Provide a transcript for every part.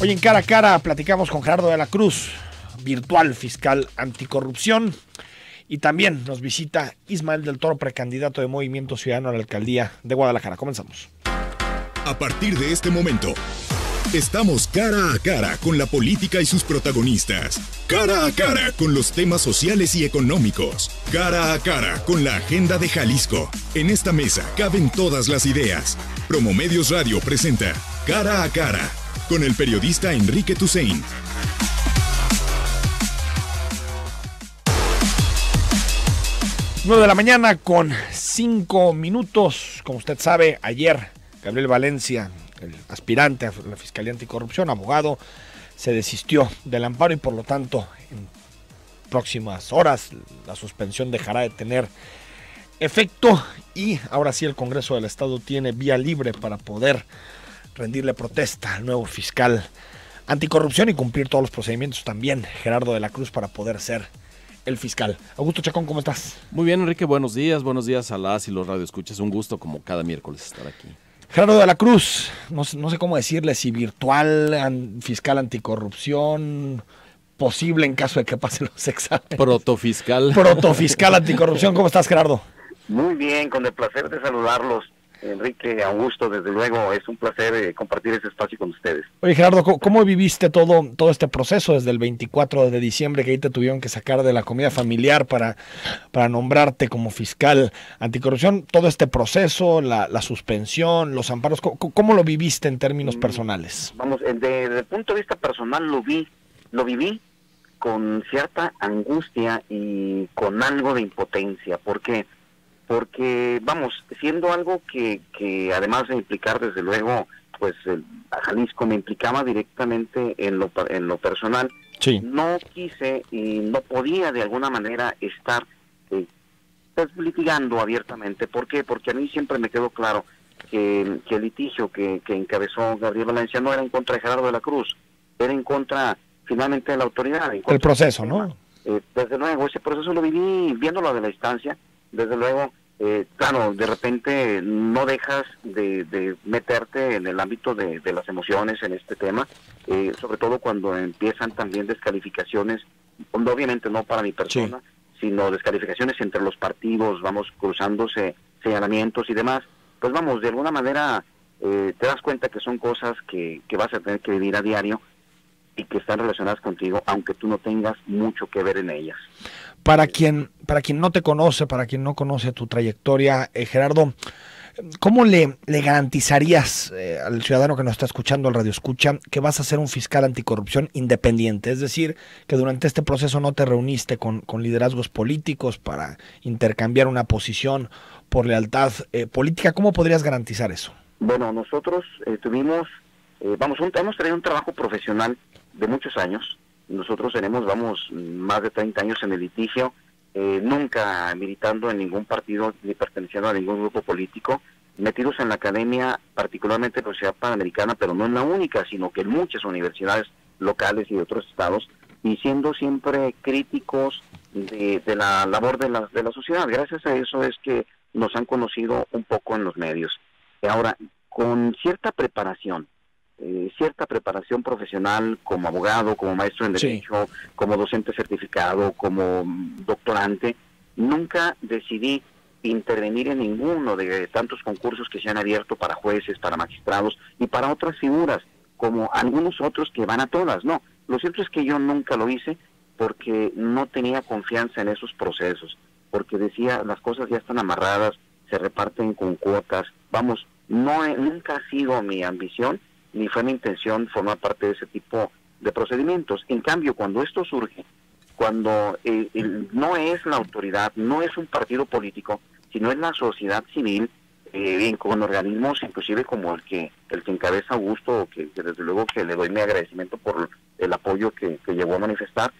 Hoy en Cara a Cara platicamos con Gerardo de la Cruz, virtual fiscal anticorrupción, y también nos visita Ismael del Toro, precandidato de Movimiento Ciudadano a la alcaldía de Guadalajara. Comenzamos. A partir de este momento, estamos cara a cara con la política y sus protagonistas. Cara a cara con los temas sociales y económicos. Cara a cara con la agenda de Jalisco. En esta mesa caben todas las ideas. Promomedios Radio presenta Cara a Cara con el periodista Enrique Tusein. Nueve de la mañana con 5 minutos. Como usted sabe, ayer Gabriel Valencia, el aspirante a la Fiscalía Anticorrupción, abogado, se desistió del amparo y por lo tanto en próximas horas la suspensión dejará de tener efecto y ahora sí el Congreso del Estado tiene vía libre para poder rendirle protesta al nuevo fiscal anticorrupción y cumplir todos los procedimientos también, Gerardo de la Cruz, para poder ser el fiscal. Augusto Chacón, ¿cómo estás? Muy bien, Enrique, buenos días a las y los radioescuchas. Un gusto como cada miércoles estar aquí. Gerardo de la Cruz, no sé cómo decirle, si virtual, fiscal anticorrupción, posible en caso de que pasen los exámenes. Protofiscal. Protofiscal anticorrupción. ¿Cómo estás, Gerardo? Muy bien, con el placer de saludarlos, Enrique, Augusto, desde luego es un placer compartir ese espacio con ustedes. Oye, Gerardo, ¿cómo viviste todo este proceso desde el 24 de diciembre que ahí te tuvieron que sacar de la comida familiar para nombrarte como fiscal anticorrupción? Todo este proceso, la suspensión, los amparos, ¿cómo lo viviste en términos personales? Vamos, desde el punto de vista personal lo viví con cierta angustia y con algo de impotencia. ¿Por qué? Porque, vamos, siendo algo que además de implicar, desde luego, pues a Jalisco me implicaba directamente en lo personal, sí. No quise y no podía de alguna manera estar pues, litigando abiertamente. ¿Por qué? Porque a mí siempre me quedó claro que el litigio que encabezó Gabriel Valencia no era en contra de Gerardo de la Cruz, era en contra finalmente de la autoridad. El proceso, ¿no? Desde luego, ese proceso lo viví viéndolo de la distancia. Desde luego, claro, de repente no dejas de meterte en el ámbito de las emociones en este tema, sobre todo cuando empiezan también descalificaciones, obviamente no para mi persona, sí, sino descalificaciones entre los partidos, vamos cruzándose señalamientos y demás. Pues vamos, de alguna manera te das cuenta que son cosas que vas a tener que vivir a diario y que están relacionadas contigo, aunque tú no tengas mucho que ver en ellas. Para quien no te conoce, para quien no conoce tu trayectoria, Gerardo, ¿cómo le garantizarías al ciudadano que nos está escuchando, al radio escucha, que vas a ser un fiscal anticorrupción independiente? Es decir, que durante este proceso no te reuniste con liderazgos políticos para intercambiar una posición por lealtad política. ¿Cómo podrías garantizar eso? Bueno, nosotros hemos tenido un trabajo profesional de muchos años. Nosotros tenemos, más de 30 años en el litigio, nunca militando en ningún partido ni perteneciendo a ningún grupo político, metidos en la academia, particularmente en la Universidad Panamericana, pero no en la única, sino que en muchas universidades locales y de otros estados, y siendo siempre críticos de la labor de la sociedad. Gracias a eso es que nos han conocido un poco en los medios. Ahora, con cierta preparación profesional como abogado, como maestro en derecho, sí, como docente certificado, como doctorante, nunca decidí intervenir en ninguno de tantos concursos que se han abierto para jueces, para magistrados y para otras figuras, como algunos otros que van a todas. No, lo cierto es que yo nunca lo hice porque no tenía confianza en esos procesos, porque decía, las cosas ya están amarradas, se reparten con cuotas. Vamos, nunca ha sido mi ambición ni fue mi intención formar parte de ese tipo de procedimientos. En cambio, cuando esto surge, cuando no es la autoridad, no es un partido político, sino es la sociedad civil, con organismos inclusive como el que encabeza Augusto, que desde luego que le doy mi agradecimiento por el apoyo que llegó a manifestar,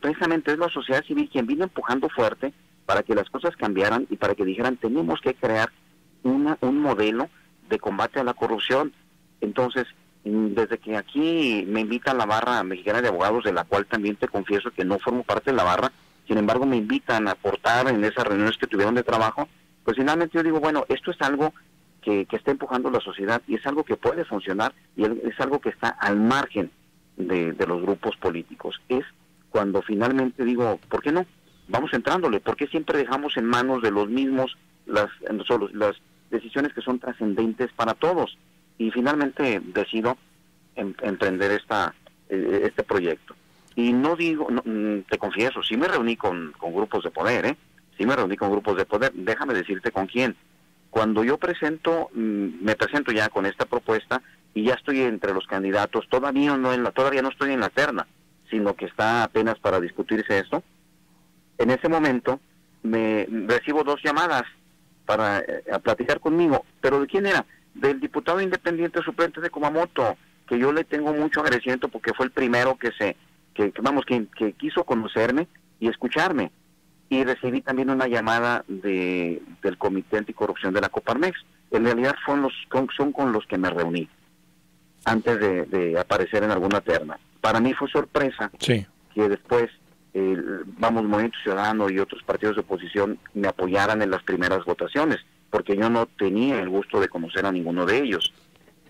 precisamente es la sociedad civil quien vino empujando fuerte para que las cosas cambiaran y para que dijeran, tenemos que crear un modelo de combate a la corrupción. Entonces, desde que aquí me invitan la barra mexicana de abogados, de la cual también te confieso que no formo parte de la barra, sin embargo me invitan a aportar en esas reuniones que tuvieron de trabajo, pues finalmente yo digo, bueno, esto es algo que está empujando la sociedad, y es algo que puede funcionar, y es algo que está al margen de los grupos políticos. Es cuando finalmente digo, ¿por qué no? Vamos entrándole. ¿Por qué siempre dejamos en manos de los mismos las decisiones que son trascendentes para todos? Y finalmente decido emprender este proyecto. Y no digo, te confieso, sí me reuní con grupos de poder, sí me reuní con grupos de poder. Déjame decirte con quién. Cuando yo me presento ya con esta propuesta y ya estoy entre los candidatos, todavía no estoy en la terna, sino que está apenas para discutirse esto. En ese momento recibo 2 llamadas para platicar conmigo. ¿Pero de quién era? Del diputado independiente suplente de Kumamoto, que yo le tengo mucho agradecimiento porque fue el primero que quiso conocerme y escucharme. Y recibí también una llamada del Comité Anticorrupción de la Coparmex. En realidad son con los que me reuní antes de aparecer en alguna terna. Para mí fue sorpresa que después Movimiento Ciudadano y otros partidos de oposición me apoyaran en las primeras votaciones, porque yo no tenía el gusto de conocer a ninguno de ellos.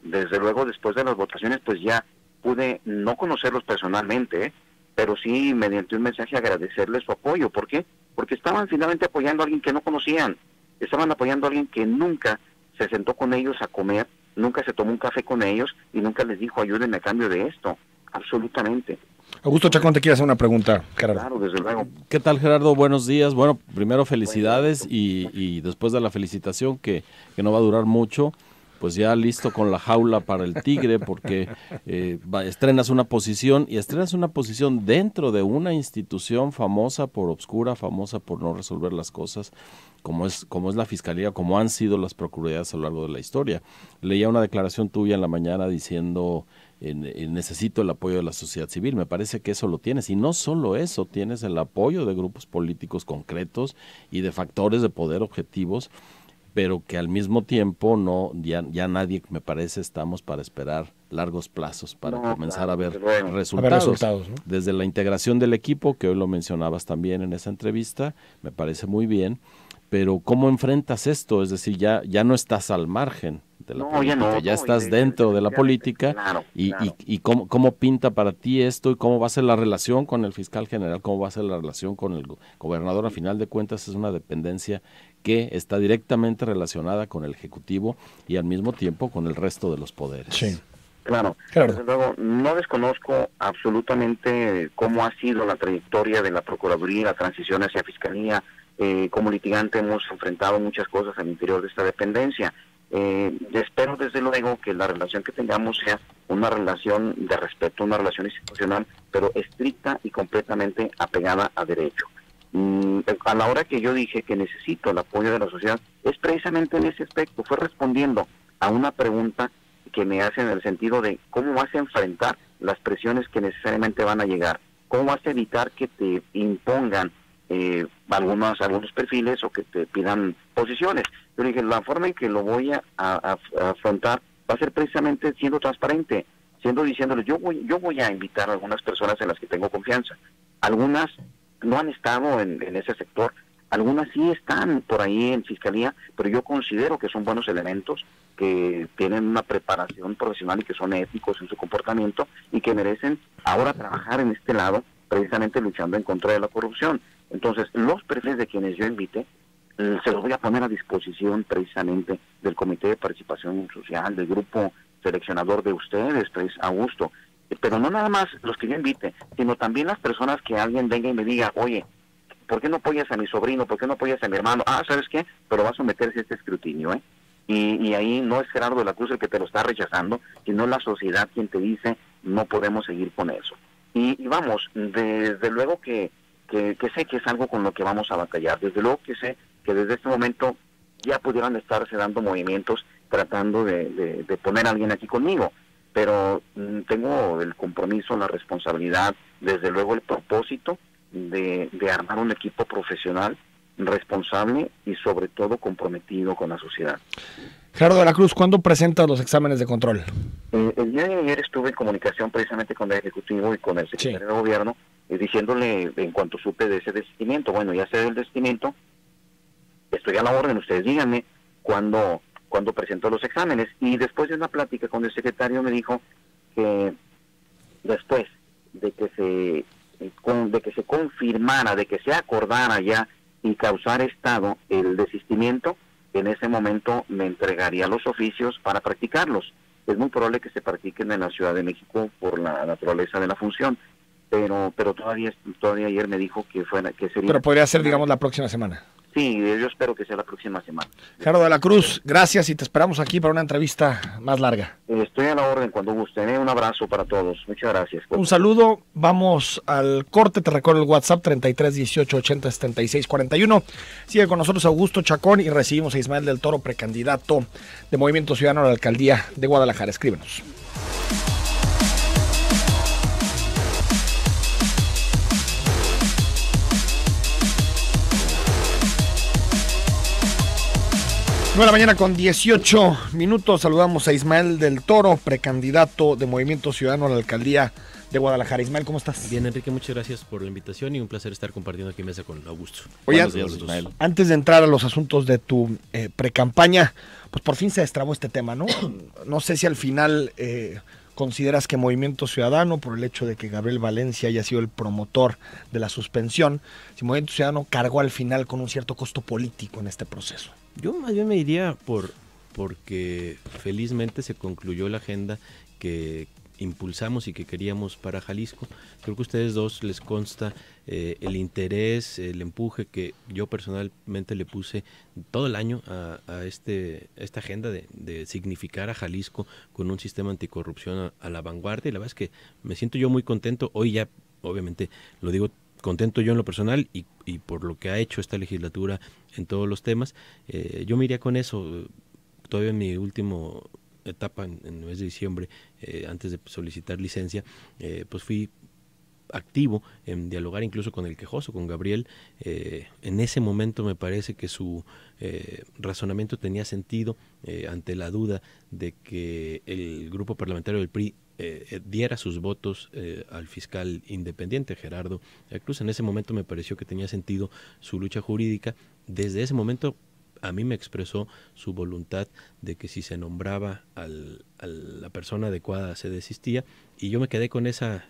Desde luego, después de las votaciones, pues ya pude no conocerlos personalmente, pero sí mediante un mensaje agradecerles su apoyo. ¿Por qué? Porque estaban finalmente apoyando a alguien que no conocían, estaban apoyando a alguien que nunca se sentó con ellos a comer, nunca se tomó un café con ellos y nunca les dijo ayúdenme a cambio de esto, absolutamente. Augusto Chacón te quiere hacer una pregunta, Gerardo. Claro, desde luego. ¿Qué tal, Gerardo? Buenos días. Bueno, primero felicidades y después de la felicitación, que no va a durar mucho, pues ya listo con la jaula para el tigre, porque estrenas una posición dentro de una institución famosa por obscura, famosa por no resolver las cosas, como es la Fiscalía, como han sido las Procuradurías a lo largo de la historia. Leía una declaración tuya en la mañana diciendo necesito el apoyo de la sociedad civil. Me parece que eso lo tienes, y no solo eso, tienes el apoyo de grupos políticos concretos y de factores de poder objetivos, pero que al mismo tiempo ya nadie, me parece, estamos para esperar largos plazos para comenzar a ver resultados, ¿no? Desde la integración del equipo, que hoy lo mencionabas también en esa entrevista, me parece muy bien, pero ¿cómo enfrentas esto? Es decir, ya no estás al margen de la política, ya estás dentro de la política, claro. Y ¿cómo pinta para ti esto, y cómo va a ser la relación con el fiscal general, cómo va a ser la relación con el gobernador? A final de cuentas es una dependencia que está directamente relacionada con el Ejecutivo y al mismo tiempo con el resto de los poderes. Sí. Claro. Desde luego, no desconozco absolutamente cómo ha sido la trayectoria de la Procuraduría, la transición hacia Fiscalía. Como litigante hemos enfrentado muchas cosas al interior de esta dependencia. Espero desde luego que la relación que tengamos sea una relación de respeto, una relación institucional, pero estricta y completamente apegada a derecho. A la hora que yo dije que necesito el apoyo de la sociedad, es precisamente en ese aspecto, fue respondiendo a una pregunta que me hace en el sentido de cómo vas a enfrentar las presiones que necesariamente van a llegar, cómo vas a evitar que te impongan algunos perfiles o que te pidan posiciones. Yo dije, la forma en que lo voy a afrontar va a ser precisamente siendo transparente, diciéndoles, yo voy a invitar a algunas personas en las que tengo confianza. Algunas no han estado en ese sector, algunas sí están por ahí en Fiscalía, pero yo considero que son buenos elementos, que tienen una preparación profesional y que son éticos en su comportamiento y que merecen ahora trabajar en este lado, precisamente luchando en contra de la corrupción. Entonces, los perfiles de quienes yo invite, se los voy a poner a disposición precisamente del Comité de Participación Social, del grupo seleccionador de ustedes, Augusto. Pero no nada más los que yo invite, sino también las personas que alguien venga y me diga, oye, ¿por qué no apoyas a mi sobrino? ¿Por qué no apoyas a mi hermano? ¿Sabes qué? Pero va a someterse a este escrutinio, ¿eh? Y ahí no es Gerardo de la Cruz el que te lo está rechazando, sino la sociedad quien te dice, no podemos seguir con eso. Y vamos, desde luego que sé que es algo con lo que vamos a batallar. Desde luego que sé que desde este momento ya pudieran estarse dando movimientos tratando de poner a alguien aquí conmigo. Pero tengo el compromiso, la responsabilidad, desde luego el propósito de armar un equipo profesional, responsable y sobre todo comprometido con la sociedad. Gerardo de la Cruz, ¿cuándo presentas los exámenes de control? El día de ayer estuve en comunicación precisamente con el Ejecutivo y con el Secretario de Gobierno, diciéndole en cuanto supe de ese desistimiento. Bueno, ya sé del desistimiento, estoy a la orden, ustedes díganme cuándo cuando presentó los exámenes. Y después de una plática con el secretario me dijo que después de que se confirmara, de que se acordara ya y causara estado el desistimiento, en ese momento me entregaría los oficios para practicarlos. Es muy probable que se practiquen en la Ciudad de México por la naturaleza de la función, pero todavía ayer me dijo que sería... Pero podría ser, digamos, la próxima semana. Sí, yo espero que sea la próxima semana. Gerardo de la Cruz, gracias y te esperamos aquí para una entrevista más larga. Estoy a la orden cuando gusten. Un abrazo para todos. Muchas gracias. Un saludo. Vamos al corte. Te recuerdo el WhatsApp 33 18 80 76 41. Sigue con nosotros Augusto Chacón y recibimos a Ismael del Toro, precandidato de Movimiento Ciudadano a la alcaldía de Guadalajara. Escríbenos. De la mañana con 18 minutos. Saludamos a Ismael del Toro, precandidato de Movimiento Ciudadano a la alcaldía de Guadalajara. Ismael, ¿cómo estás? Bien, Enrique, muchas gracias por la invitación y un placer estar compartiendo aquí mesa con Augusto. Oye, Ismael, antes de entrar a los asuntos de tu precampaña, pues por fin se destrabó este tema, ¿no? No sé si al final consideras que Movimiento Ciudadano, por el hecho de que Gabriel Valencia haya sido el promotor de la suspensión, si Movimiento Ciudadano cargó al final con un cierto costo político en este proceso. Yo más bien me iría porque felizmente se concluyó la agenda que impulsamos y que queríamos para Jalisco. Creo que a ustedes dos les consta el interés, el empuje que yo personalmente le puse todo el año a esta agenda de significar a Jalisco con un sistema anticorrupción a la vanguardia, y la verdad es que me siento yo muy contento. Hoy ya, obviamente, lo digo contento yo en lo personal y por lo que ha hecho esta legislatura en todos los temas. Yo me iría con eso. Todavía en mi última etapa, en el mes de diciembre, antes de solicitar licencia, pues fui activo en dialogar incluso con el quejoso, con Gabriel. En ese momento me parece que su razonamiento tenía sentido ante la duda de que el grupo parlamentario del PRI diera sus votos al fiscal independiente, Gerardo de la Cruz. En ese momento me pareció que tenía sentido su lucha jurídica. Desde ese momento a mí me expresó su voluntad de que si se nombraba a la persona adecuada se desistía, y yo me quedé con ese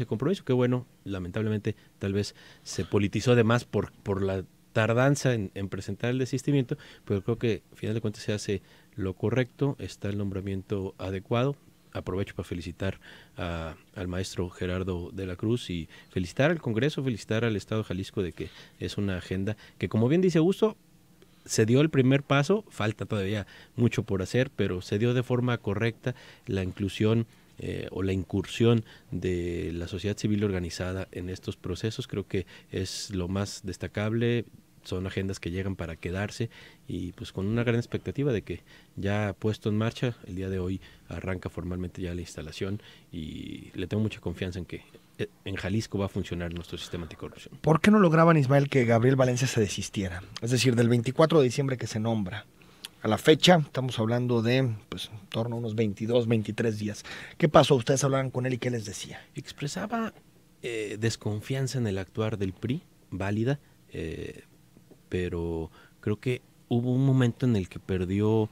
compromiso, que bueno, lamentablemente tal vez se politizó de más por la tardanza en presentar el desistimiento, pero creo que al final de cuentas se hace lo correcto, está el nombramiento adecuado. Aprovecho para felicitar al maestro Gerardo de la Cruz y felicitar al Congreso, felicitar al Estado de Jalisco de que es una agenda que, como bien dice Augusto, se dio el primer paso, falta todavía mucho por hacer, pero se dio de forma correcta la inclusión o la incursión de la sociedad civil organizada en estos procesos. Creo que es lo más destacable. Son agendas que llegan para quedarse y pues con una gran expectativa de que ya puesto en marcha, el día de hoy arranca formalmente ya la instalación, y le tengo mucha confianza en que en Jalisco va a funcionar nuestro sistema anticorrupción. ¿Por qué no lograban, Ismael, que Gabriel Valencia se desistiera? Es decir, del 24 de diciembre que se nombra a la fecha, estamos hablando de pues en torno a unos 22, 23 días. ¿Qué pasó? ¿Ustedes hablaban con él y qué les decía? Expresaba desconfianza en el actuar del PRI, válida, pero creo que hubo un momento en el que perdió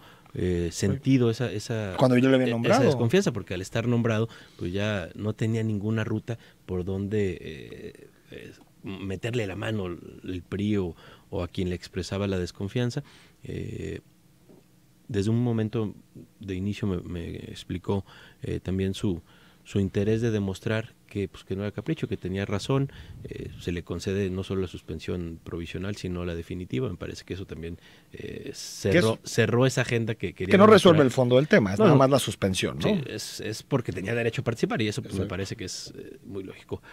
sentido esa cuando yo le había nombrado, esa desconfianza, porque al estar nombrado pues ya no tenía ninguna ruta por donde meterle la mano el PRI o a quien le expresaba la desconfianza. Desde un momento de inicio me explicó también su interés de demostrar que no era capricho, que tenía razón. Se le concede no solo la suspensión provisional, sino la definitiva. Me parece que eso también cerró esa agenda que quería. Que no resuelve el fondo del tema, es nada más la suspensión, ¿no? Sí, es porque tenía derecho a participar, y eso pues, me parece que es muy lógico.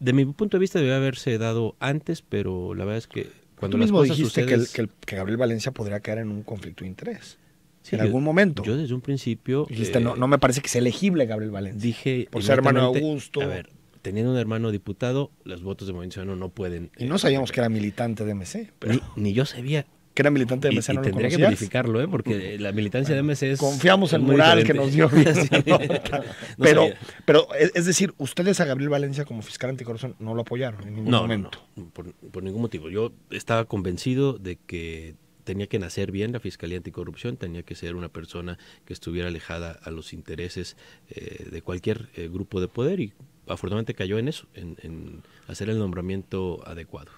De mi punto de vista debe haberse dado antes, pero la verdad es que cuando tú mismo las cosas dijiste que Gabriel Valencia podría caer en un conflicto de interés. Sí, en algún momento. Yo desde un principio... Dijiste, no me parece que sea elegible Gabriel Valencia. Dije... Por ser hermano de Augusto. A ver, teniendo un hermano diputado, los votos de Movimiento Ciudadano no pueden... Y no sabíamos que era militante de MC. Pero ni yo sabía... Que era militante de MC, no lo tendría que verificarlo, porque la militancia de MC es... Confiamos en el mural que nos dio. Pero, es decir, ustedes a Gabriel Valencia como fiscal anticorrupción no lo apoyaron en ningún momento. No, por ningún motivo. Yo estaba convencido de que tenía que nacer bien la Fiscalía Anticorrupción, tenía que ser una persona que estuviera alejada a los intereses de cualquier grupo de poder, y afortunadamente cayó en eso, en hacer el nombramiento adecuado.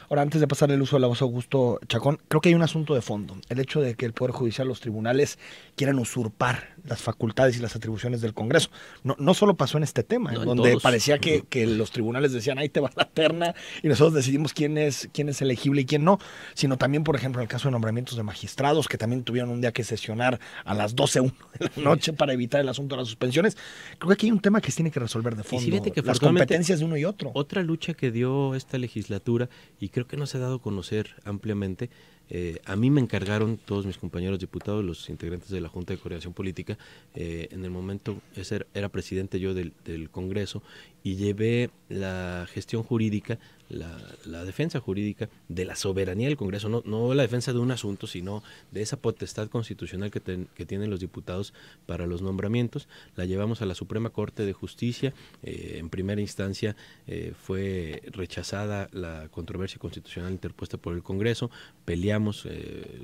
Ahora, antes de pasar el uso de la voz a Augusto Chacón, creo que hay un asunto de fondo. El hecho de que el Poder Judicial, los tribunales, quieran usurpar las facultades y las atribuciones del Congreso. No solo pasó en este tema, en donde todos parecía que los tribunales decían, ahí te va la terna, y nosotros decidimos quién es elegible y quién no, sino también, por ejemplo, en el caso de nombramientos de magistrados, que también tuvieron un día que sesionar a las 12:01 de la noche para evitar el asunto de las suspensiones. Creo que aquí hay un tema que se tiene que resolver de fondo, las competencias de uno y otro. Otra lucha que dio esta legislatura, y creo que no se ha dado a conocer ampliamente, a mí me encargaron todos mis compañeros diputados, los integrantes de la Junta de Coordinación Política, en el momento era presidente yo del Congreso, y llevé la gestión jurídica, la defensa jurídica de la soberanía del Congreso, no la defensa de un asunto, sino de esa potestad constitucional que tienen los diputados para los nombramientos. La llevamos a la Suprema Corte de Justicia. En primera instancia fue rechazada la controversia constitucional interpuesta por el Congreso, peleamos,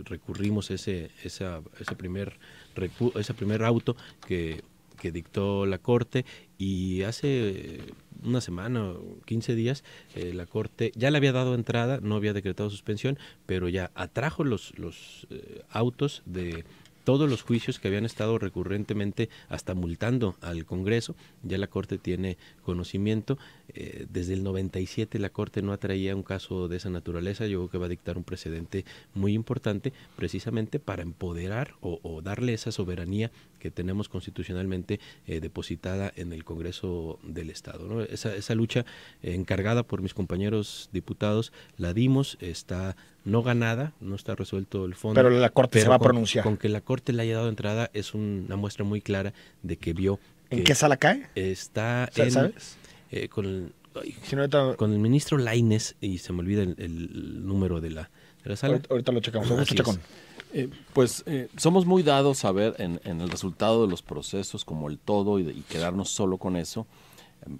recurrimos ese primer auto que dictó la Corte, y hace una semana o 15 días la Corte ya le había dado entrada, no había decretado suspensión, pero ya atrajo los autos de todos los juicios que habían estado recurrentemente hasta multando al Congreso. Ya la Corte tiene conocimiento. Desde el 97 la Corte no atraía un caso de esa naturaleza. Yo creo que va a dictar un precedente muy importante, precisamente para empoderar o darle esa soberanía que tenemos constitucionalmente depositada en el Congreso del Estado, ¿no? Esa lucha encargada por mis compañeros diputados la dimos, está no ganada, no está resuelto el fondo. Pero la Corte se va a pronunciar. Con que la Corte le haya dado entrada es una muestra muy clara de que vio que ¿en qué sala cae? Está ¿sabes? Con el ministro Lainez, y se me olvida el número de la sala. Ahorita lo checamos. Augusto Chacón. Somos muy dados a ver en el resultado de los procesos como el todo y quedarnos solo con eso,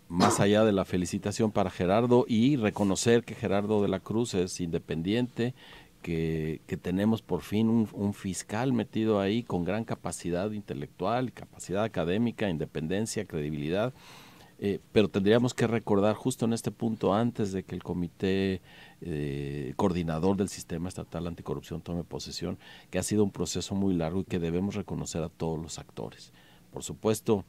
más allá de la felicitación para Gerardo y reconocer que Gerardo de la Cruz es independiente, que tenemos por fin un fiscal metido ahí con gran capacidad intelectual, capacidad académica, independencia, credibilidad, pero tendríamos que recordar justo en este punto, antes de que el comité coordinador del Sistema Estatal Anticorrupción tome posesión, que ha sido un proceso muy largo y que debemos reconocer a todos los actores. Por supuesto,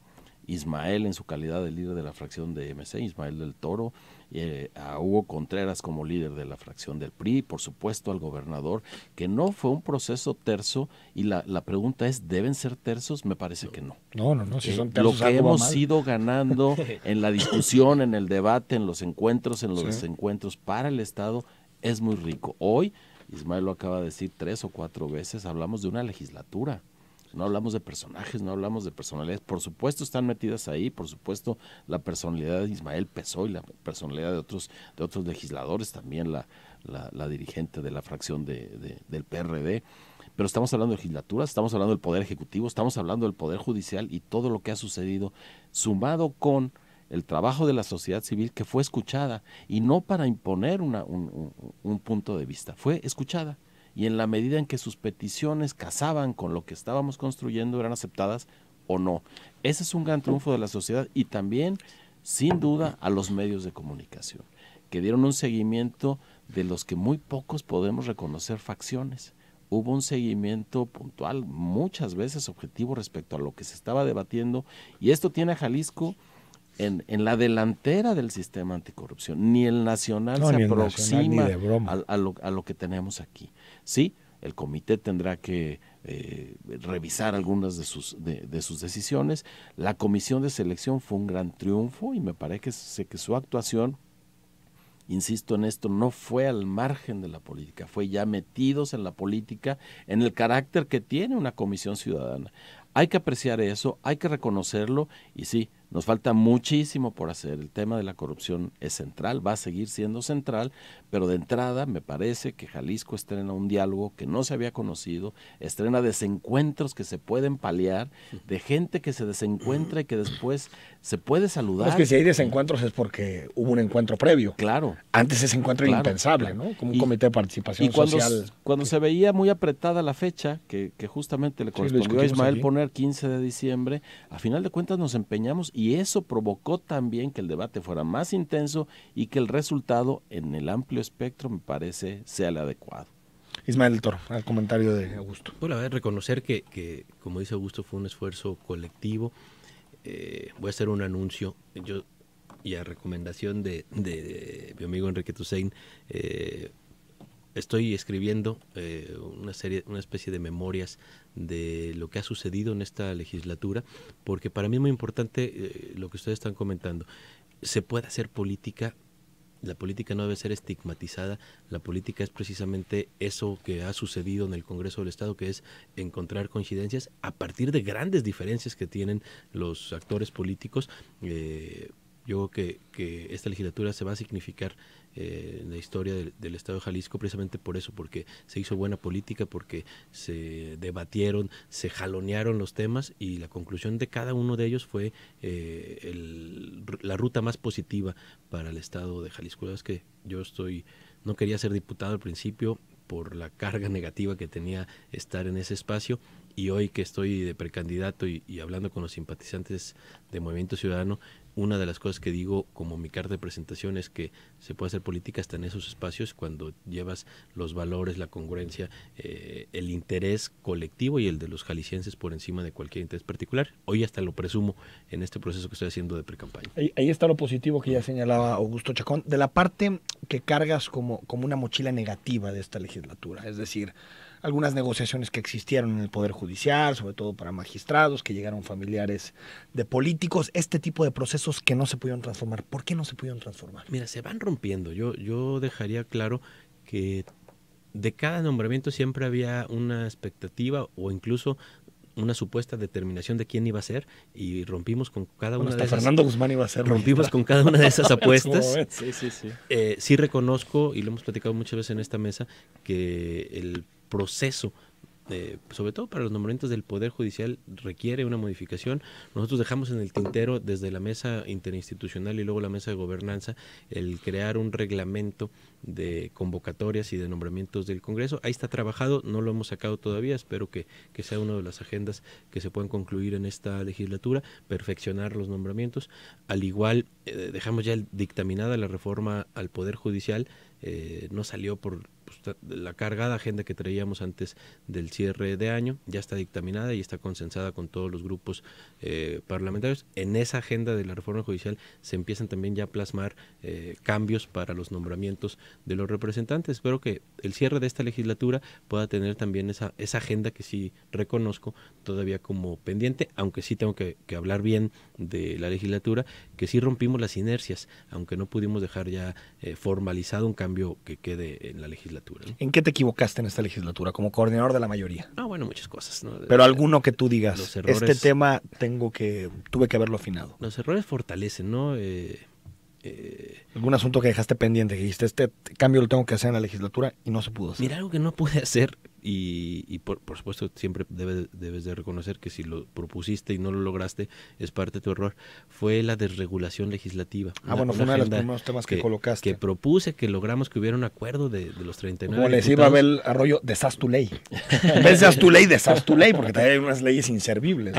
Ismael en su calidad de líder de la fracción de MC, Ismael del Toro, a Hugo Contreras como líder de la fracción del PRI, por supuesto al gobernador, que no fue un proceso terso, y la pregunta es, ¿deben ser tersos? Me parece que no. No, si son tersos, lo que hemos ido ganando en la discusión, en el debate, en los encuentros, en los desencuentros para el Estado, es muy rico. Hoy, Ismael lo acaba de decir 3 o 4 veces, hablamos de una legislatura. No hablamos de personajes, no hablamos de personalidades. Por supuesto están metidas ahí, por supuesto la personalidad de Ismael pesó, y la personalidad de otros legisladores, también la dirigente de la fracción del PRD. Pero estamos hablando de legislaturas, estamos hablando del Poder Ejecutivo, estamos hablando del Poder Judicial y todo lo que ha sucedido, sumado con el trabajo de la sociedad civil, que fue escuchada, y no para imponer un punto de vista, fue escuchada. Y en la medida en que sus peticiones casaban con lo que estábamos construyendo, eran aceptadas o no. Ese es un gran triunfo de la sociedad, y también, sin duda, a los medios de comunicación, que dieron un seguimiento de los que muy pocos podemos reconocer facciones. Hubo un seguimiento puntual, muchas veces objetivo, respecto a lo que se estaba debatiendo, y esto tiene a Jalisco en la delantera del sistema anticorrupción. Ni el nacional se aproxima a lo que tenemos aquí. Sí, el comité tendrá que revisar algunas de sus decisiones. La comisión de selección fue un gran triunfo, y me parece que su actuación, insisto en esto, no fue al margen de la política, fue ya metidos en la política, en el carácter que tiene una comisión ciudadana. hay que apreciar eso, hay que reconocerlo y sí, nos falta muchísimo por hacer. El tema de la corrupción es central, va a seguir siendo central, pero de entrada me parece que Jalisco estrena un diálogo que no se había conocido, estrena desencuentros que se pueden paliar, de gente que se desencuentra y que después se puede saludar. Es que si hay desencuentros es porque hubo un encuentro previo. Claro. Antes ese encuentro era impensable, ¿no? Como un comité de participación social. Cuando se veía muy apretada la fecha, que justamente le correspondió a Ismael poner 15 de diciembre, a final de cuentas nos empeñamos y eso provocó también que el debate fuera más intenso y que el resultado en el amplio espectro me parece sea el adecuado. Ismael del Toro, al comentario de Augusto. Bueno, a ver, reconocer que, como dice Augusto, fue un esfuerzo colectivo. Voy a hacer un anuncio. Yo, y a recomendación de mi amigo Enrique Toussaint, estoy escribiendo una especie de memorias de lo que ha sucedido en esta legislatura, porque para mí es muy importante lo que ustedes están comentando. Se puede hacer política, la política no debe ser estigmatizada, la política es precisamente eso que ha sucedido en el Congreso del Estado, que es encontrar coincidencias a partir de grandes diferencias que tienen los actores políticos. Yo creo que esta legislatura se va a significar en la historia del Estado de Jalisco precisamente por eso, porque se hizo buena política, porque se debatieron, se jalonearon los temas y la conclusión de cada uno de ellos fue la ruta más positiva para el Estado de Jalisco. La verdad es que yo no quería ser diputado al principio por la carga negativa que tenía estar en ese espacio, y hoy que estoy de precandidato y hablando con los simpatizantes de Movimiento Ciudadano, una de las cosas que digo como mi carta de presentación es que se puede hacer política hasta en esos espacios cuando llevas los valores, la congruencia, el interés colectivo y el de los jaliscienses por encima de cualquier interés particular. Hoy hasta lo presumo en este proceso que estoy haciendo de precampaña. Ahí está lo positivo que ya señalaba Augusto Chacón, de la parte que cargas como una mochila negativa de esta legislatura, es decir, algunas negociaciones que existieron en el Poder Judicial, sobre todo para magistrados, que llegaron familiares de políticos, este tipo de procesos que no se pudieron transformar. ¿Por qué no se pudieron transformar? Mira, se van rompiendo. Yo dejaría claro que de cada nombramiento siempre había una expectativa o incluso una supuesta determinación de quién iba a ser, y rompimos con cada una de esas. Fernando Guzmán iba a ser. Rompimos con cada una de esas apuestas. Sí. Sí reconozco, y lo hemos platicado muchas veces en esta mesa, que el proceso, sobre todo para los nombramientos del Poder Judicial, requiere una modificación. Nosotros dejamos en el tintero desde la mesa interinstitucional y luego la mesa de gobernanza el crear un reglamento de convocatorias y de nombramientos del Congreso. Ahí está trabajado, no lo hemos sacado todavía, espero que sea una de las agendas que se puedan concluir en esta legislatura, perfeccionar los nombramientos. Al igual, dejamos ya dictaminada la reforma al Poder Judicial, no salió por la cargada agenda que traíamos antes del cierre de año, ya está dictaminada y está consensada con todos los grupos parlamentarios. En esa agenda de la reforma judicial se empiezan también ya a plasmar cambios para los nombramientos de los representantes. Espero que el cierre de esta legislatura pueda tener también esa agenda que sí reconozco todavía como pendiente, aunque sí tengo que hablar bien de la legislatura, que sí rompimos las inercias, aunque no pudimos dejar ya formalizado un cambio que quede en la legislatura, ¿no? ¿En qué te equivocaste en esta legislatura como coordinador de la mayoría? Bueno, muchas cosas, ¿no? Pero alguno que tú digas, los errores, este tema tuve que haberlo afinado. Los errores fortalecen, ¿no? ¿Algún asunto que dejaste pendiente, que dijiste, este cambio lo tengo que hacer en la legislatura y no se pudo hacer? Mira, algo que no pude hacer, y por supuesto siempre debes de reconocer que si lo propusiste y no lo lograste es parte de tu error, fue la desregulación legislativa. Fue uno de los primeros temas que colocaste. Que propuse, que logramos que hubiera un acuerdo de los 39 Como les iba a ver Arroyo, deshaz tu ley. En vez de haz tu ley, deshaz tu ley, porque también hay unas leyes inservibles.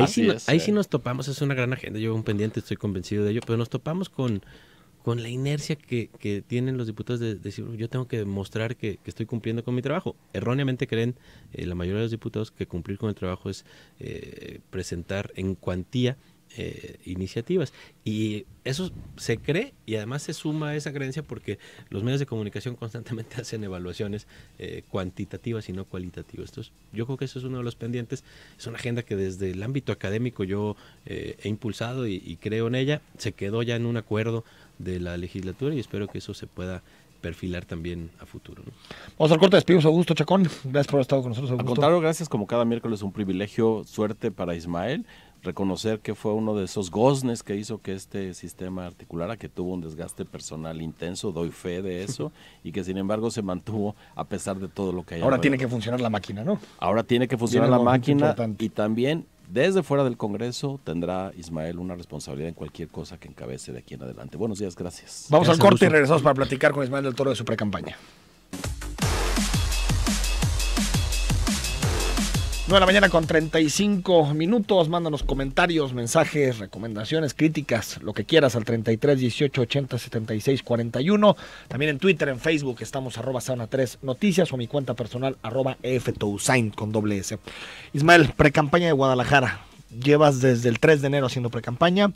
Ahí sí nos topamos, es una gran agenda, yo un pendiente, estoy convencido de ello, pero nos topamos con la inercia que tienen los diputados de decir, yo tengo que demostrar que estoy cumpliendo con mi trabajo. Erróneamente creen la mayoría de los diputados que cumplir con el trabajo es presentar en cuantía iniciativas, y eso se cree, y además se suma a esa creencia porque los medios de comunicación constantemente hacen evaluaciones cuantitativas y no cualitativas. Entonces yo creo que eso es uno de los pendientes, es una agenda que desde el ámbito académico yo he impulsado y creo en ella, se quedó ya en un acuerdo de la legislatura y espero que eso se pueda perfilar también a futuro, ¿no? Vamos al corte, despedimos a Augusto Chacón. Gracias por haber estado con nosotros, Augusto. Al contrario, gracias, como cada miércoles, un privilegio, suerte para Ismael, reconocer que fue uno de esos goznes que hizo que este sistema articulara, que tuvo un desgaste personal intenso, doy fe de eso, y que sin embargo se mantuvo a pesar de todo lo que hay. Ahora tiene que funcionar la máquina, ¿no? Ahora tiene que funcionar la máquina, y también desde fuera del Congreso tendrá Ismael una responsabilidad en cualquier cosa que encabece de aquí en adelante. Buenos días, gracias. Vamos Gracias, al corte Augusto. y regresamos para platicar con Ismael del Toro de su precampaña. 9 con 35 minutos. Mándanos comentarios, mensajes, recomendaciones, críticas, lo que quieras al 33 18 80 76 41. También en Twitter, en Facebook estamos @Sauna3 Noticias o mi cuenta personal @EFTousain con doble S. Ismael, precampaña de Guadalajara. Llevas desde el 3 de enero haciendo precampaña.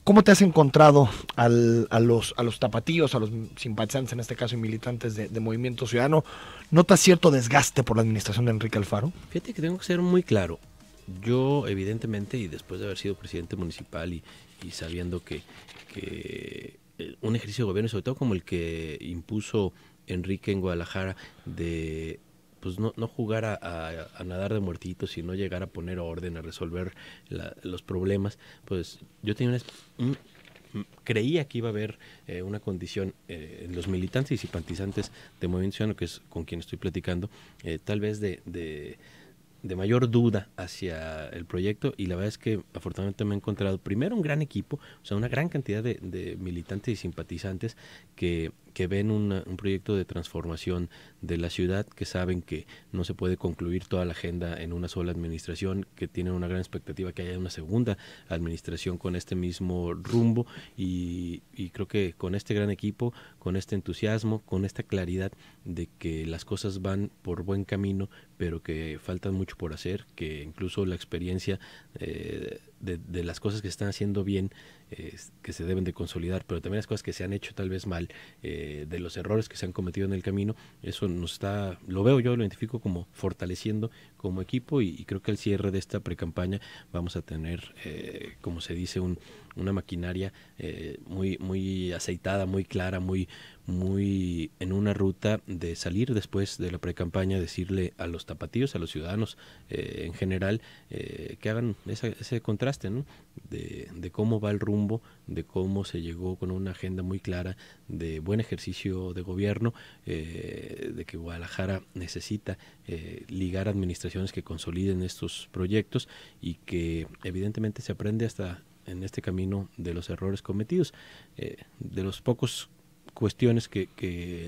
¿Cómo te has encontrado a los tapatíos, a los simpatizantes, en este caso, y militantes de Movimiento Ciudadano? ¿Notas cierto desgaste por la administración de Enrique Alfaro? Fíjate que tengo que ser muy claro. Yo, evidentemente, y después de haber sido presidente municipal y sabiendo que un ejercicio de gobierno, sobre todo como el que impuso Enrique en Guadalajara, de pues no jugar a nadar de muertitos, sino llegar a poner orden, a resolver los problemas, pues yo tenía creía que iba a haber una condición en los militantes y simpatizantes de Movimiento Ciudadano, que es con quien estoy platicando, tal vez de mayor duda hacia el proyecto, y la verdad es que afortunadamente me he encontrado primero un gran equipo, o sea, una gran cantidad de militantes y simpatizantes que ven un proyecto de transformación de la ciudad, que saben que no se puede concluir toda la agenda en una sola administración, que tienen una gran expectativa que haya una segunda administración con este mismo rumbo, y creo que con este gran equipo, con este entusiasmo, con esta claridad de que las cosas van por buen camino, pero que faltan mucho por hacer, que incluso la experiencia de las cosas que se están haciendo bien, que se deben de consolidar, pero también las cosas que se han hecho tal vez mal, de los errores que se han cometido en el camino, eso lo veo yo, lo identifico como fortaleciendo como equipo, y creo que al cierre de esta precampaña vamos a tener, como se dice, una maquinaria muy aceitada, muy clara, muy en una ruta de salir después de la precampaña, decirle a los tapatíos, a los ciudadanos en general, que hagan ese contraste, ¿no? de cómo va el rumbo, de cómo se llegó con una agenda muy clara de buen ejercicio de gobierno, de que Guadalajara necesita ligar administraciones que consoliden estos proyectos, y que evidentemente se aprende hasta en este camino de los errores cometidos, de los pocos cuestiones que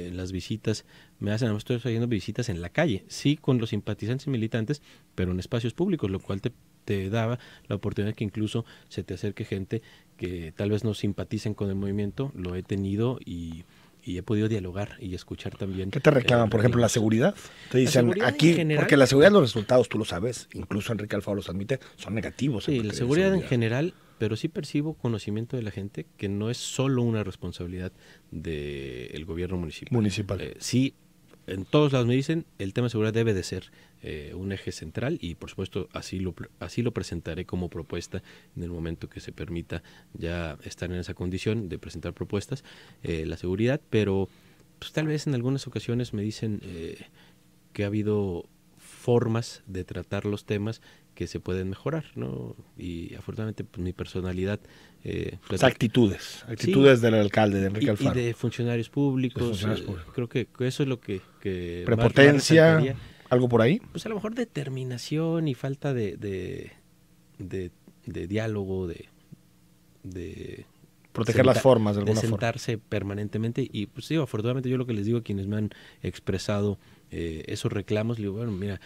en las visitas me hacen. Estoy haciendo visitas en la calle, sí, con los simpatizantes y militantes, pero en espacios públicos, lo cual te daba la oportunidad que incluso se te acerque gente que tal vez no simpaticen con el movimiento. Lo he tenido y he podido dialogar y escuchar también. ¿Qué te reclaman, por ejemplo, la seguridad? Te dicen aquí, general, porque la seguridad, los resultados, tú lo sabes, incluso Enrique Alfaro los admite, son negativos. Sí, la seguridad en general, pero sí percibo conocimiento de la gente que no es solo una responsabilidad del gobierno municipal. Sí, en todos lados me dicen, el tema de seguridad debe de ser un eje central, y por supuesto así lo presentaré como propuesta en el momento que se permita ya estar en esa condición de presentar propuestas, la seguridad, pero pues tal vez en algunas ocasiones me dicen que ha habido formas de tratar los temas que se pueden mejorar, ¿no? Y afortunadamente pues, mi personalidad... actitudes sí, del alcalde, de Enrique Alfaro. Y de funcionarios públicos. Creo que eso es lo que prepotencia, más ¿algo por ahí? Pues a lo mejor determinación y falta de diálogo, de proteger las formas de alguna sentarse forma. Permanentemente, y pues sí, afortunadamente yo lo que les digo a quienes me han expresado esos reclamos, le digo, bueno, mira,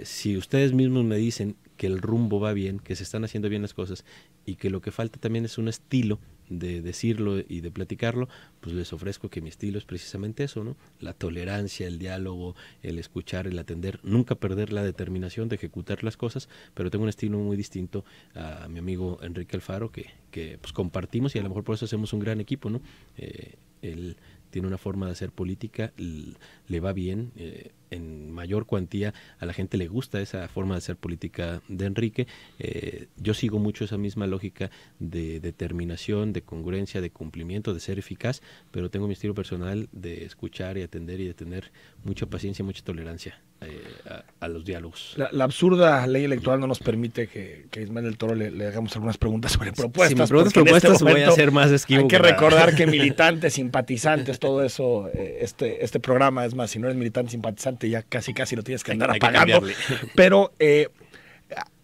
si ustedes mismos me dicen que el rumbo va bien, que se están haciendo bien las cosas, y que lo que falta también es un estilo de decirlo y de platicarlo, pues les ofrezco que mi estilo es precisamente eso, ¿no? La tolerancia, el diálogo, el escuchar, el atender, nunca perder la determinación de ejecutar las cosas, pero tengo un estilo muy distinto a mi amigo Enrique Alfaro, que pues compartimos, y a lo mejor por eso hacemos un gran equipo, ¿no? Él tiene una forma de hacer política, le va bien, en mayor cuantía a la gente le gusta esa forma de hacer política de Enrique. Yo sigo mucho esa misma lógica de determinación, de congruencia, de cumplimiento, de ser eficaz, pero tengo mi estilo personal de escuchar y atender y de tener mucha paciencia, mucha tolerancia a los diálogos. La absurda ley electoral no nos permite que Ismael del Toro le hagamos algunas preguntas sobre propuestas. Si me preguntas propuestas, voy a ser más esquivo. Hay que recordar que militantes, simpatizantes, todo eso, este programa, es más, si no eres militante, simpatizante, ya casi lo tienes que andar apagando. Pero,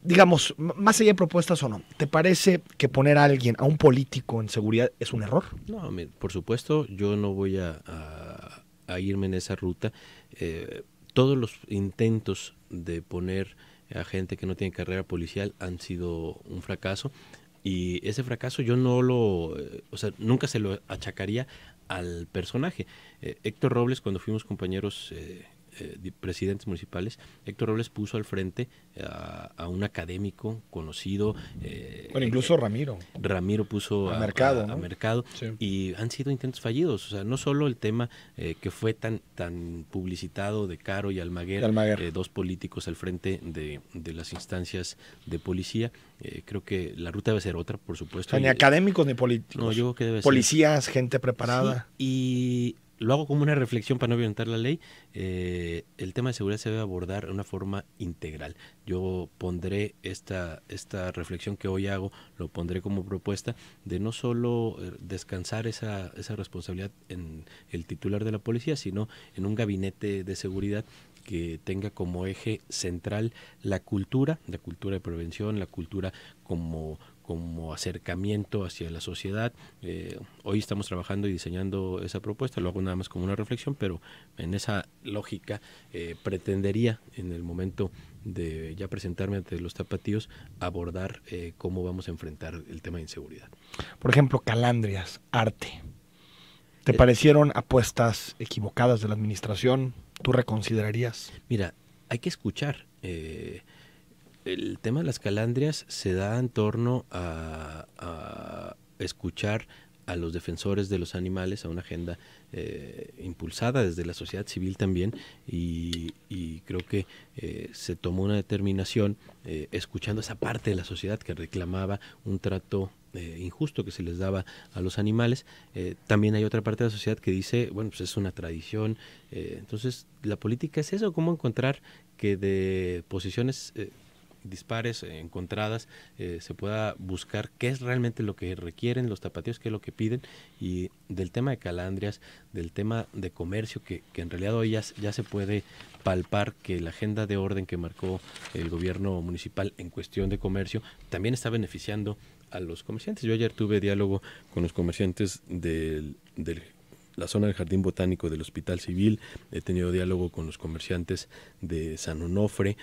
digamos, más allá de propuestas o no, ¿te parece que poner a alguien, a un político en seguridad, es un error? No, por supuesto, yo no voy a irme en esa ruta. Todos los intentos de poner a gente que no tiene carrera policial han sido un fracaso, y ese fracaso yo nunca se lo achacaría al personaje. Héctor Robles, cuando fuimos compañeros presidentes municipales, Héctor Robles puso al frente a un académico conocido. Bueno, incluso Ramiro puso a Mercado, ¿no? A Mercado, sí. Y han sido intentos fallidos. O sea, no solo el tema que fue tan publicitado de Caro y Almaguer. Dos políticos al frente de las instancias de policía. Creo que la ruta debe ser otra, por supuesto. O sea, ni académicos ni políticos. No, yo creo que debe policías, ser gente preparada. Sí, y lo hago como una reflexión para no violentar la ley. El tema de seguridad se debe abordar de una forma integral. Yo pondré esta reflexión que hoy hago, lo pondré como propuesta de no solo descansar esa responsabilidad en el titular de la policía, sino en un gabinete de seguridad que tenga como eje central la cultura de prevención, la cultura como acercamiento hacia la sociedad. Hoy estamos trabajando y diseñando esa propuesta, lo hago nada más como una reflexión, pero en esa lógica pretendería, en el momento de ya presentarme ante los tapatíos, abordar cómo vamos a enfrentar el tema de inseguridad. Por ejemplo, calandrias, arte. ¿Te parecieron apuestas equivocadas de la administración? ¿Tú reconsiderarías? Mira, hay que escuchar. El tema de las calandrias se da en torno a escuchar a los defensores de los animales, a una agenda impulsada desde la sociedad civil también, y creo que se tomó una determinación escuchando esa parte de la sociedad que reclamaba un trato injusto que se les daba a los animales. También hay otra parte de la sociedad que dice, bueno, pues es una tradición. Entonces, la política es eso, cómo encontrar que de posiciones dispares, encontradas, se pueda buscar qué es realmente lo que requieren los tapatíos, qué es lo que piden. Y del tema de calandrias, del tema de comercio, que en realidad hoy ya se puede palpar que la agenda de orden que marcó el gobierno municipal en cuestión de comercio también está beneficiando a los comerciantes. Yo ayer tuve diálogo con los comerciantes de la zona del Jardín Botánico del Hospital Civil, he tenido diálogo con los comerciantes de San Onofre,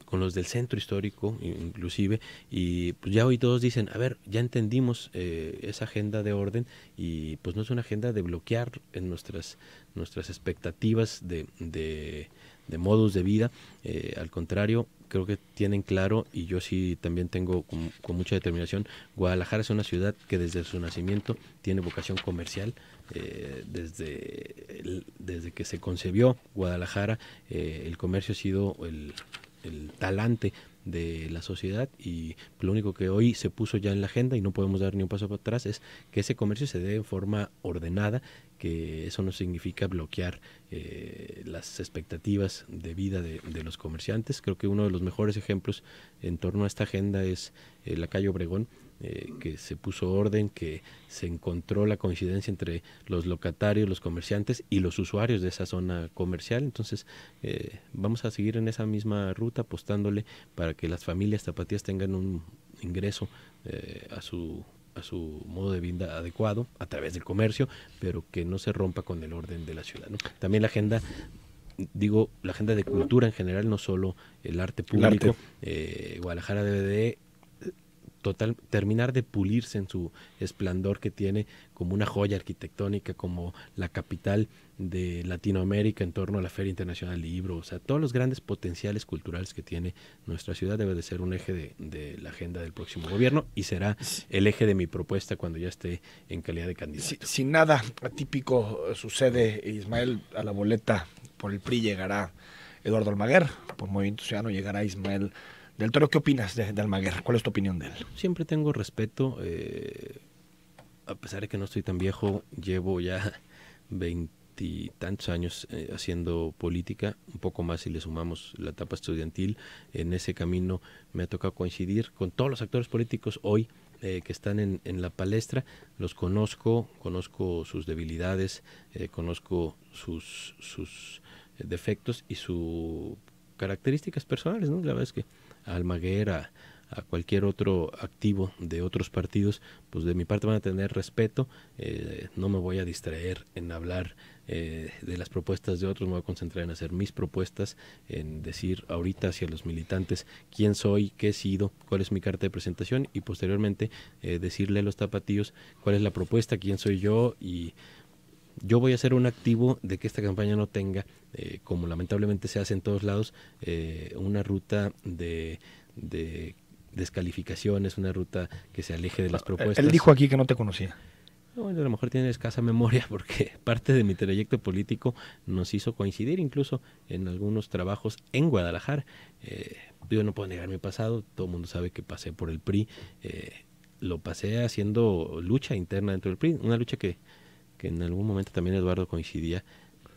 con los del centro histórico inclusive, y pues ya hoy todos dicen, a ver, ya entendimos esa agenda de orden, y pues no es una agenda de bloquear en nuestras expectativas de modos de vida, al contrario, creo que tienen claro, y yo sí también tengo con mucha determinación, Guadalajara es una ciudad que desde su nacimiento tiene vocación comercial. Desde que se concebió Guadalajara, el comercio ha sido el talante de la sociedad, y lo único que hoy se puso ya en la agenda y no podemos dar ni un paso para atrás es que ese comercio se dé en forma ordenada, que eso no significa bloquear las expectativas de vida de los comerciantes. Creo que uno de los mejores ejemplos en torno a esta agenda es la calle Obregón, que se puso orden, que se encontró la coincidencia entre los locatarios, los comerciantes y los usuarios de esa zona comercial. Entonces vamos a seguir en esa misma ruta, apostándole para que las familias tapatías tengan un ingreso a su modo de vida adecuado a través del comercio, pero que no se rompa con el orden de la ciudad, ¿no? También la agenda de cultura en general, no solo el arte público. Guadalajara debe de terminar de pulirse en su esplendor que tiene como una joya arquitectónica, como la capital de Latinoamérica en torno a la Feria Internacional del Libro. O sea, todos los grandes potenciales culturales que tiene nuestra ciudad debe de ser un eje de la agenda del próximo gobierno, y será el eje de mi propuesta cuando ya esté en calidad de candidato. Si nada atípico sucede, Ismael, a la boleta por el PRI llegará Eduardo Almaguer, por Movimiento Ciudadano llegará Ismael del Toro. ¿Qué opinas de Almaguer? ¿Cuál es tu opinión de él? Siempre tengo respeto, a pesar de que no estoy tan viejo, llevo ya 20 años haciendo política, un poco más si le sumamos la etapa estudiantil. En ese camino me ha tocado coincidir con todos los actores políticos hoy que están en la palestra. Los conozco sus debilidades, conozco sus defectos y sus características personales, ¿no? La verdad es que a Almaguer, a cualquier otro activo de otros partidos, pues de mi parte van a tener respeto. No me voy a distraer en hablar de las propuestas de otros, me voy a concentrar en hacer mis propuestas, en decir ahorita hacia los militantes quién soy, qué he sido, cuál es mi carta de presentación, y posteriormente decirle a los tapatíos cuál es la propuesta, quién soy yo. Y yo voy a ser un activo de que esta campaña no tenga, como lamentablemente se hace en todos lados, una ruta de descalificaciones, una ruta que se aleje de las propuestas. Él dijo aquí que no te conocía. Bueno, a lo mejor tiene escasa memoria porque parte de mi trayecto político nos hizo coincidir incluso en algunos trabajos en Guadalajara. Yo no puedo negar mi pasado, todo el mundo sabe que pasé por el PRI, lo pasé haciendo lucha interna dentro del PRI, una lucha que en algún momento también Eduardo coincidía,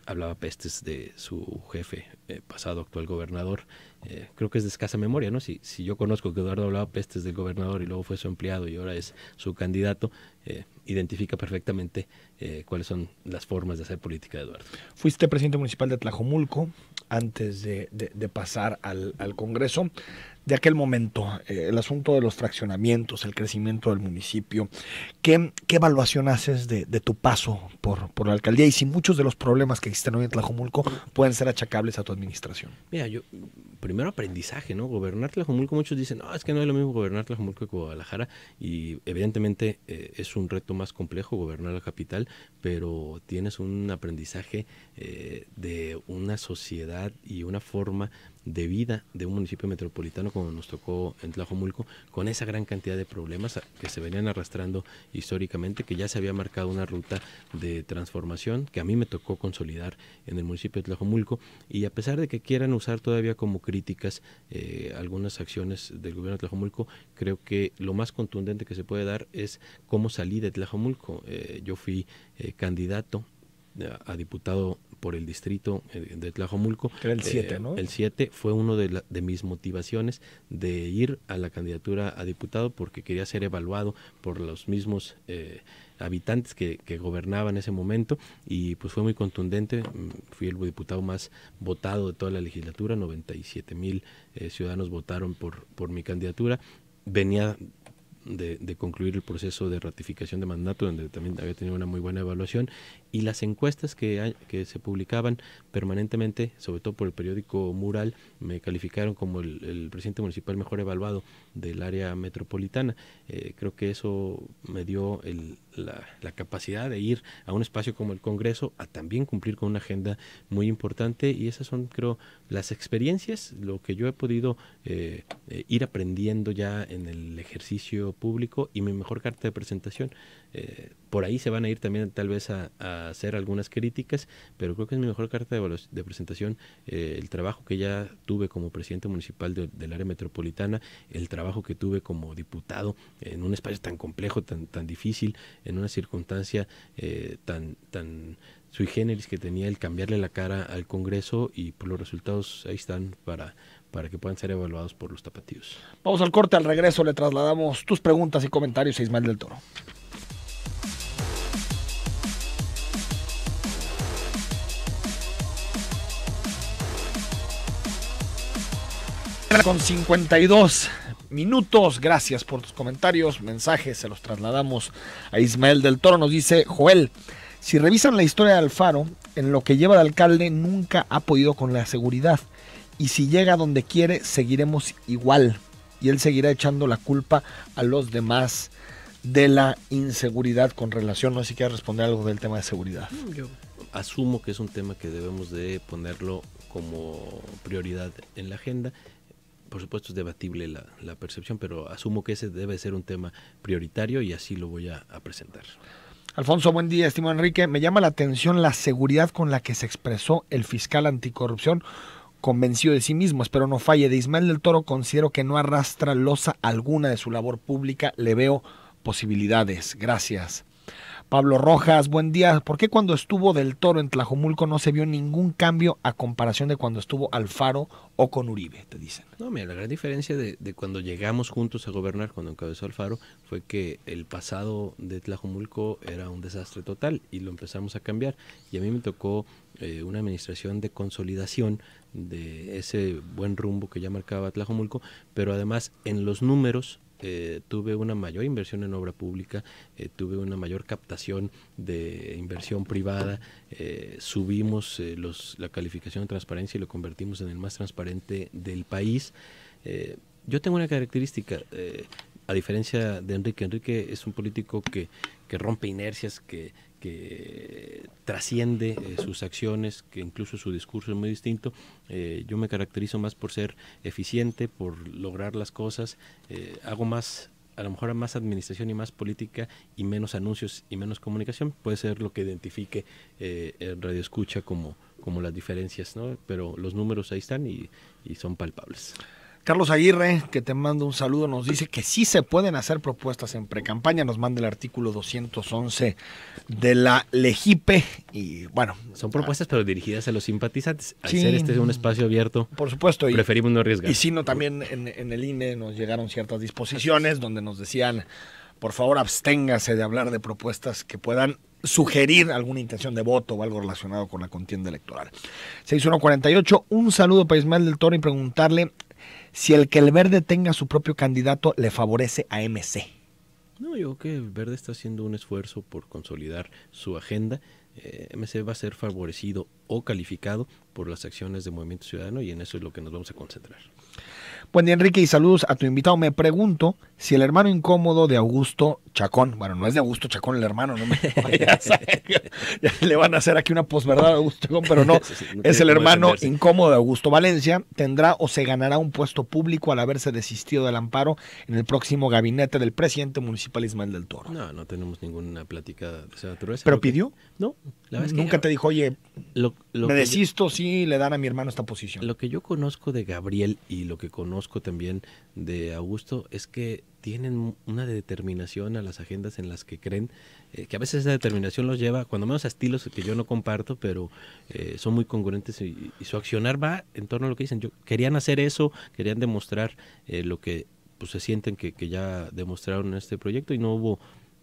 hablaba pestes de su jefe, pasado, actual gobernador. Creo que es de escasa memoria, ¿no? Si yo conozco que Eduardo hablaba pestes del gobernador y luego fue su empleado y ahora es su candidato, identifica perfectamente cuáles son las formas de hacer política de Eduardo. Fuiste presidente municipal de Tlajomulco antes de pasar al Congreso. De aquel momento, el asunto de los fraccionamientos, el crecimiento del municipio, ¿qué evaluación haces de tu paso por la alcaldía? Y si muchos de los problemas que existen hoy en Tlajomulco pueden ser achacables a tu administración. Mira, primero aprendizaje, ¿no? Gobernar Tlajomulco, muchos dicen, no, es que no es lo mismo gobernar Tlajomulco que Guadalajara, y evidentemente es un reto más complejo gobernar la capital, pero tienes un aprendizaje de una sociedad y una forma de vida de un municipio metropolitano como nos tocó en Tlajomulco, con esa gran cantidad de problemas que se venían arrastrando históricamente, que ya se había marcado una ruta de transformación que a mí me tocó consolidar en el municipio de Tlajomulco. Y a pesar de que quieran usar todavía como críticas algunas acciones del gobierno de Tlajomulco, creo que lo más contundente que se puede dar es cómo salí de Tlajomulco. Yo fui candidato a diputado por el distrito de Tlajomulco. Era el 7, ¿no? El 7 fue uno de mis motivaciones de ir a la candidatura a diputado, porque quería ser evaluado por los mismos habitantes que gobernaban en ese momento, y pues fue muy contundente. Fui el diputado más votado de toda la legislatura, 97,000 ciudadanos votaron por mi candidatura. Venía de concluir el proceso de ratificación de mandato, donde también había tenido una muy buena evaluación, y las encuestas que se publicaban permanentemente, sobre todo por el periódico Mural, me calificaron como el presidente municipal mejor evaluado del área metropolitana. Creo que eso me dio la capacidad de ir a un espacio como el Congreso a también cumplir con una agenda muy importante, y esas son, creo, las experiencias, lo que yo he podido ir aprendiendo ya en el ejercicio público, y mi mejor carta de presentación. Por ahí se van a ir también tal vez a hacer algunas críticas, pero creo que es mi mejor carta de presentación, el trabajo que ya tuve como presidente municipal del área metropolitana, el trabajo que tuve como diputado en un espacio tan complejo, tan difícil, en una circunstancia tan sui generis que tenía el cambiarle la cara al Congreso, y por los resultados ahí están para que puedan ser evaluados por los tapatíos. Vamos al corte, al regreso le trasladamos tus preguntas y comentarios a Ismael del Toro. Con 52 minutos, gracias por tus comentarios, mensajes, se los trasladamos a Ismael del Toro. Nos dice Joel: si revisan la historia de Alfaro, en lo que lleva de alcalde nunca ha podido con la seguridad, y si llega donde quiere seguiremos igual, y él seguirá echando la culpa a los demás de la inseguridad con relación, no sé si quieres responder algo del tema de seguridad. Yo asumo que es un tema que debemos de ponerlo como prioridad en la agenda. Por supuesto es debatible la percepción, pero asumo que ese debe ser un tema prioritario, y así lo voy a presentar. Alfonso, buen día, estimado Enrique. Me llama la atención la seguridad con la que se expresó el fiscal anticorrupción, convencido de sí mismo, espero no falle. De Ismael del Toro considero que no arrastra losa alguna de su labor pública, le veo posibilidades. Gracias. Pablo Rojas, buen día. ¿Por qué cuando estuvo del Toro en Tlajomulco no se vio ningún cambio a comparación de cuando estuvo Alfaro o con Uribe? Te dicen. No, mira, la gran diferencia de cuando llegamos juntos a gobernar, cuando encabezó Alfaro, fue que el pasado de Tlajomulco era un desastre total y lo empezamos a cambiar. Y a mí me tocó una administración de consolidación de ese buen rumbo que ya marcaba Tlajomulco, pero además en los números tuve una mayor inversión en obra pública, tuve una mayor captación de inversión privada, subimos la calificación de transparencia y lo convertimos en el más transparente del país. Yo tengo una característica, a diferencia de Enrique es un político que rompe inercias, que trasciende sus acciones, que incluso su discurso es muy distinto. Yo me caracterizo más por ser eficiente, por lograr las cosas, hago más, a lo mejor más administración y más política y menos anuncios y menos comunicación. Puede ser lo que identifique el Radio Escucha como las diferencias, ¿no? Pero los números ahí están y son palpables. Carlos Aguirre, que te manda un saludo, nos dice que sí se pueden hacer propuestas en precampaña, nos manda el artículo 211 de la Legipe y bueno. Son propuestas pero dirigidas a los simpatizantes. Al sí, ser este un espacio abierto, por supuesto, preferimos no arriesgar. Y si no, también en el INE nos llegaron ciertas disposiciones donde nos decían, por favor absténgase de hablar de propuestas que puedan sugerir alguna intención de voto o algo relacionado con la contienda electoral. 6148, un saludo para Ismael del Toro y preguntarle si el que el Verde tenga su propio candidato le favorece a MC. No, yo creo que el Verde está haciendo un esfuerzo por consolidar su agenda. MC va a ser favorecido o calificado por las acciones de Movimiento Ciudadano y en eso es lo que nos vamos a concentrar. Buen día, Enrique, y saludos a tu invitado. Me pregunto si el hermano incómodo de Augusto Chacón, bueno, no es de Augusto Chacón el hermano, no me vayas ya le van a hacer aquí una posverdad a Augusto Chacón, pero no, es el hermano incómodo de Augusto Valencia, tendrá o se ganará un puesto público al haberse desistido del amparo en el próximo gabinete del presidente municipal Ismael del Toro. No tenemos ninguna plática de esa naturaleza. ¿Pero pidió? No, la verdad es que nunca te dijo, oye, me desisto, sí, le dan a mi hermano esta posición. Lo que yo conozco de Gabriel y lo que conozco también de Augusto es que tienen una determinación a las agendas en las que creen, que a veces esa determinación los lleva, cuando menos a estilos que yo no comparto, pero son muy congruentes y su accionar va en torno a lo que dicen. Querían hacer eso, querían demostrar lo que pues se sienten que ya demostraron en este proyecto y no hubo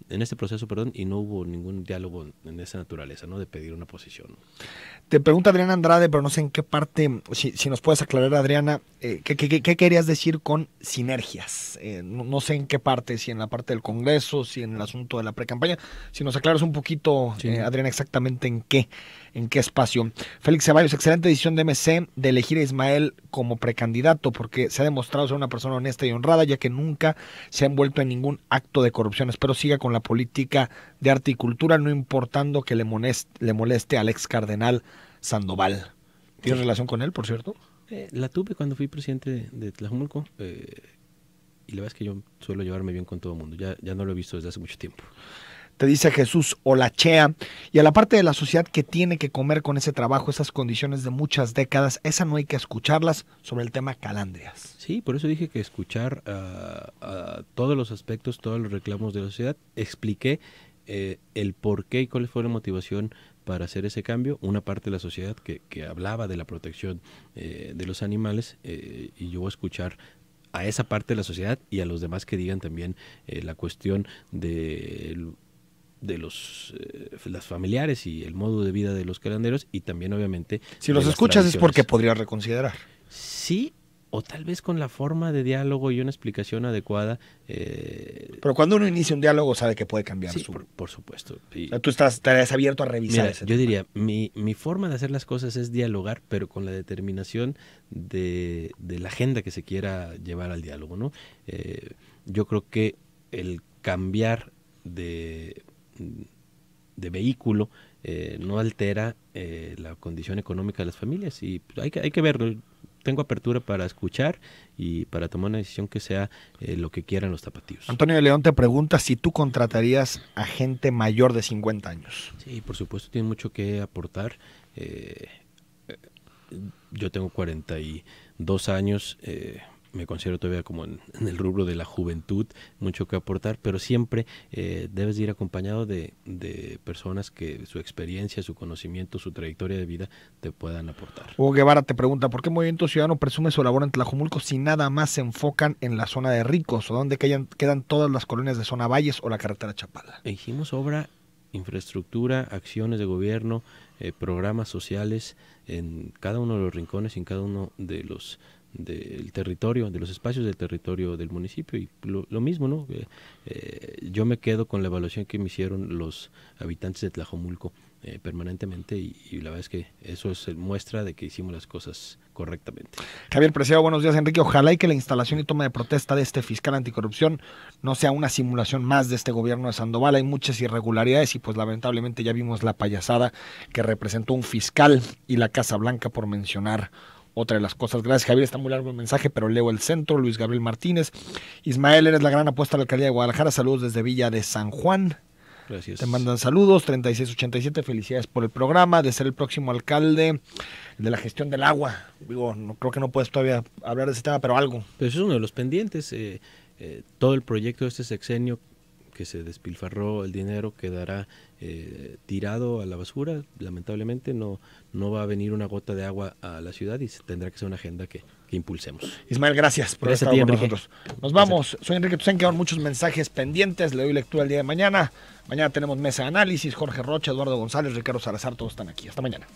en este proceso, y no hubo ningún diálogo en esa naturaleza, ¿no? De pedir una posición. Te pregunta Adriana Andrade, pero no sé en qué parte, si nos puedes aclarar, Adriana, ¿qué querías decir con sinergias? No sé en qué parte, si en la parte del Congreso, si en el asunto de la precampaña, si nos aclaras un poquito, sí. Adriana, exactamente en qué espacio. Félix Ceballos, excelente decisión de MC de elegir a Ismael como precandidato, porque se ha demostrado ser una persona honesta y honrada, ya que nunca se ha envuelto en ningún acto de corrupción. Espero siga con la política de arte y cultura, no importando que le moleste al ex cardenal Sandoval. ¿Tienes relación con él, por cierto? La tuve cuando fui presidente de Tlajomulco, y la verdad es que yo suelo llevarme bien con todo el mundo. Ya no lo he visto desde hace mucho tiempo. Te dice Jesús Olachea, y a la parte de la sociedad que tiene que comer con ese trabajo, esas condiciones de muchas décadas, esa no hay que escucharlas sobre el tema Calandrias. Sí, por eso dije que escuchar a todos los aspectos, todos los reclamos de la sociedad. Expliqué el por qué y cuál fue la motivación para hacer ese cambio. Una parte de la sociedad que hablaba de la protección de los animales, y yo voy a escuchar a esa parte de la sociedad y a los demás que digan también la cuestión de las familiares y el modo de vida de los calanderos, y también obviamente si los escuchas es porque podrías reconsiderar. Sí, o tal vez con la forma de diálogo y una explicación adecuada. Pero cuando uno inicia un diálogo sabe que puede cambiar. Sí, por supuesto. O sea, tú estarías abierto a revisar ese yo tema. Diría, mi forma de hacer las cosas es dialogar, pero con la determinación de la agenda que se quiera llevar al diálogo, ¿no? Yo creo que el cambiar de vehículo no altera la condición económica de las familias, y hay que verlo. tengo apertura para escuchar y para tomar una decisión que sea lo que quieran los tapatíos. Antonio de León te pregunta si tú contratarías a gente mayor de 50 años. Sí, por supuesto, tiene mucho que aportar. Yo tengo 42 años, me considero todavía como en el rubro de la juventud, mucho que aportar, pero siempre debes ir acompañado de personas que su experiencia, su conocimiento, su trayectoria de vida te puedan aportar. Hugo Guevara te pregunta, ¿por qué Movimiento Ciudadano presume su labor en Tlajomulco si nada más se enfocan en la zona de ricos? ¿O dónde quedan todas las colonias de zona Valles o la carretera Chapala? Hicimos obra, infraestructura, acciones de gobierno, programas sociales en cada uno de los rincones y en cada uno de los del territorio, de los espacios del territorio del municipio, y lo mismo, ¿no? Yo me quedo con la evaluación que me hicieron los habitantes de Tlajomulco permanentemente, y la verdad es que eso es muestra de que hicimos las cosas correctamente. Javier Preciado, buenos días, Enrique. Ojalá y que la instalación y toma de protesta de este fiscal anticorrupción no sea una simulación más de este gobierno de Sandoval. Hay muchas irregularidades y pues lamentablemente ya vimos la payasada que representó un fiscal y la Casa Blanca, por mencionar otra de las cosas. Gracias, Javier. Está muy largo el mensaje, pero leo el centro. Luis Gabriel Martínez. Ismael, eres la gran apuesta de la alcaldía de Guadalajara. Saludos desde Villa de San Juan. Gracias. Te mandan saludos. 3687, felicidades por el programa. De ser el próximo alcalde de la gestión del agua. Digo, no creo que no puedes todavía hablar de ese tema, pero algo. Pero eso es uno de los pendientes. Todo el proyecto de este sexenio, que se despilfarró el dinero, quedará tirado a la basura. Lamentablemente no va a venir una gota de agua a la ciudad y tendrá que ser una agenda que impulsemos. Ismael, gracias por estar con nosotros. Nos vamos. Soy Enrique Tucen, quedan muchos mensajes pendientes. Le doy lectura el día de mañana. Mañana tenemos mesa de análisis. Jorge Rocha, Eduardo González, Ricardo Salazar, todos están aquí. Hasta mañana.